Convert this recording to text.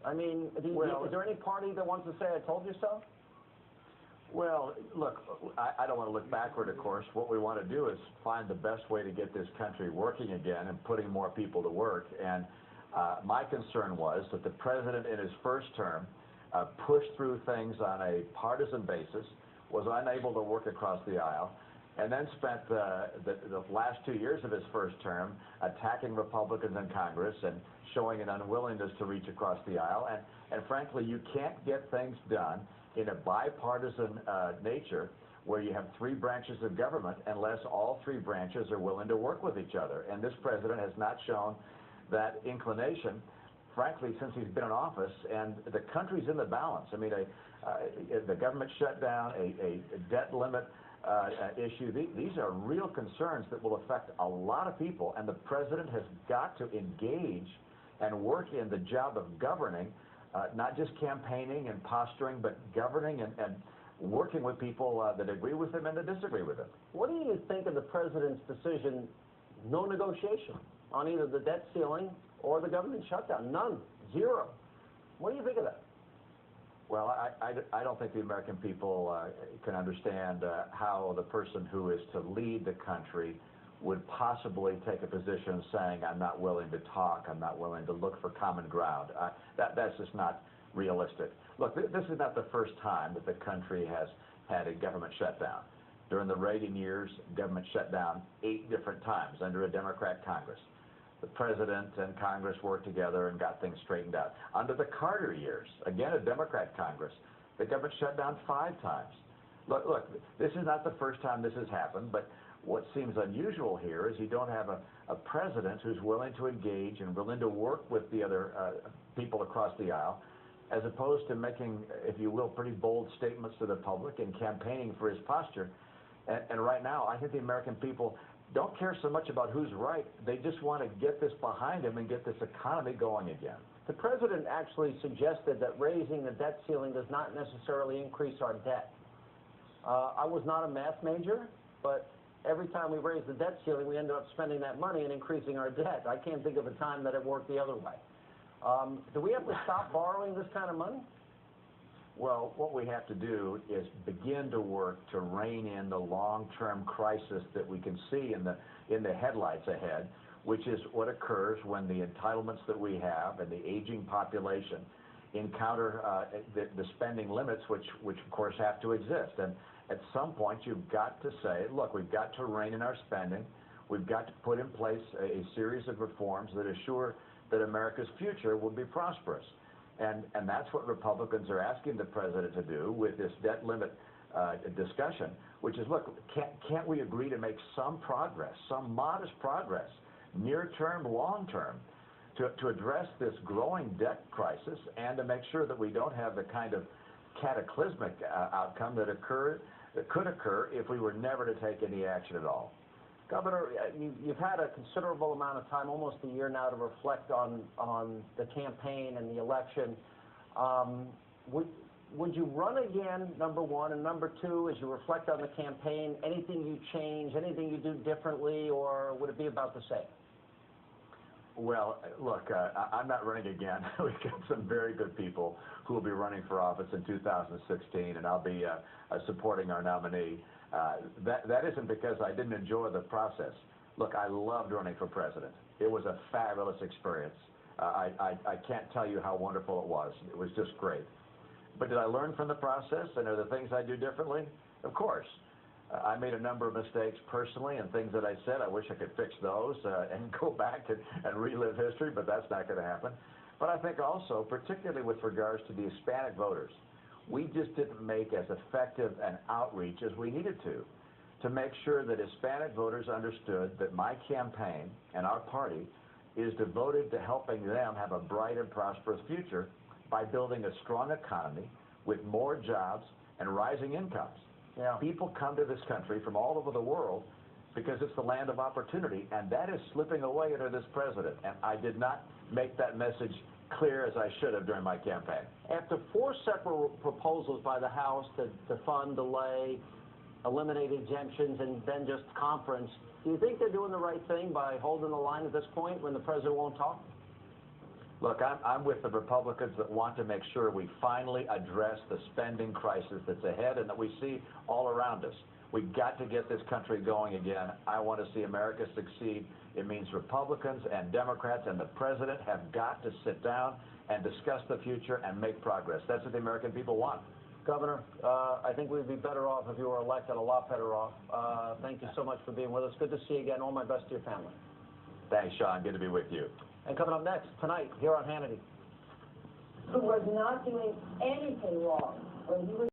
I mean, is there any party that wants to say, I told you so? Well, look, I don't want to look backward, of course. What we want to do is find the best way to get this country working again and putting more people to work. And my concern was that the president in his first term pushed through things on a partisan basis, was unable to work across the aisle, and then spent the last 2 years of his first term attacking Republicans in Congress and showing an unwillingness to reach across the aisle. And frankly, you can't get things done in a bipartisan nature where you have 3 branches of government unless all 3 branches are willing to work with each other. And this president has not shown that inclination, frankly, since he's been in office, and the country's in the balance. I mean, the government shutdown, a debt limit issue, these are real concerns that will affect a lot of people, and the president has got to engage and work in the job of governing, not just campaigning and posturing, but governing and working with people that agree with him and that disagree with him. What do you think of the president's decision, no negotiation on either the debt ceiling or the government shutdown? None. Zero. What do you think of that? Well, I don't think the American people can understand how the person who is to lead the country would possibly take a position saying, I'm not willing to talk, I'm not willing to look for common ground. That's just not realistic. Look, this is not the first time that the country has had a government shutdown. During the Reagan years, government shut down 8 different times under a Democrat Congress. The president and Congress worked together and got things straightened out. Under the Carter years, again a Democrat Congress, the government shut down 5 times. Look, this is not the first time this has happened, but what seems unusual here is you don't have a president who's willing to engage and willing to work with the other people across the aisle, as opposed to making, if you will, pretty bold statements to the public and campaigning for his posture. And right now, I think the American people don't care so much about who's right. They just want to get this behind him and get this economy going again. The president actually suggested that raising the debt ceiling does not necessarily increase our debt. I was not a math major, but every time we raised the debt ceiling, we ended up spending that money and increasing our debt. I can't think of a time that it worked the other way. Do we have to stop borrowing this kind of money? Well, what we have to do is begin to work to rein in the long-term crisis that we can see in the headlights ahead, which is what occurs when the entitlements that we have and the aging population encounter the spending limits, which of course have to exist. And at some point, you've got to say, look, we've got to rein in our spending. We've got to put in place a series of reforms that assure that America's future will be prosperous. And that's what Republicans are asking the president to do with this debt limit discussion, which is, look, can't we agree to make some progress, some modest progress, near-term, long-term, to address this growing debt crisis and to make sure that we don't have the kind of cataclysmic outcome that could occur if we were never to take any action at all. Governor, you've had a considerable amount of time, almost a year now, to reflect on the campaign and the election. Would you run again, number one? And number two, as you reflect on the campaign, anything you change, anything you do differently, or would it be about the same? Well, look, I'm not running again. We've got some very good people who will be running for office in 2016, and I'll be supporting our nominee. That isn't because I didn't enjoy the process. Look, I loved running for president. It was a fabulous experience. I can't tell you how wonderful it was. It was just great. But did I learn from the process, and are there things I do differently? Of course. I made a number of mistakes personally, and things that I said, I wish I could fix those and go back and relive history, but that's not going to happen. But I think also, particularly with regards to the Hispanic voters, we just didn't make as effective an outreach as we needed to make sure that Hispanic voters understood that my campaign and our party is devoted to helping them have a bright and prosperous future by building a strong economy with more jobs and rising incomes. Yeah. People come to this country from all over the world because it's the land of opportunity, and that is slipping away under this president. And I did not make that message clear as I should have during my campaign. After 4 separate proposals by the House to fund, delay, eliminate exemptions, and then just conference, do you think they're doing the right thing by holding the line at this point when the president won't talk? Look, I'm with the Republicans that want to make sure we finally address the spending crisis that's ahead and that we see all around us. We've got to get this country going again. I want to see America succeed. It means Republicans and Democrats and the president have got to sit down and discuss the future and make progress. That's what the American people want. Governor, I think we'd be better off if you were elected, a lot better off. Thank you so much for being with us. Good to see you again. All my best to your family. Thanks, Sean. Good to be with you. And coming up next, tonight, here on Hannity. Who was not doing anything wrong when he was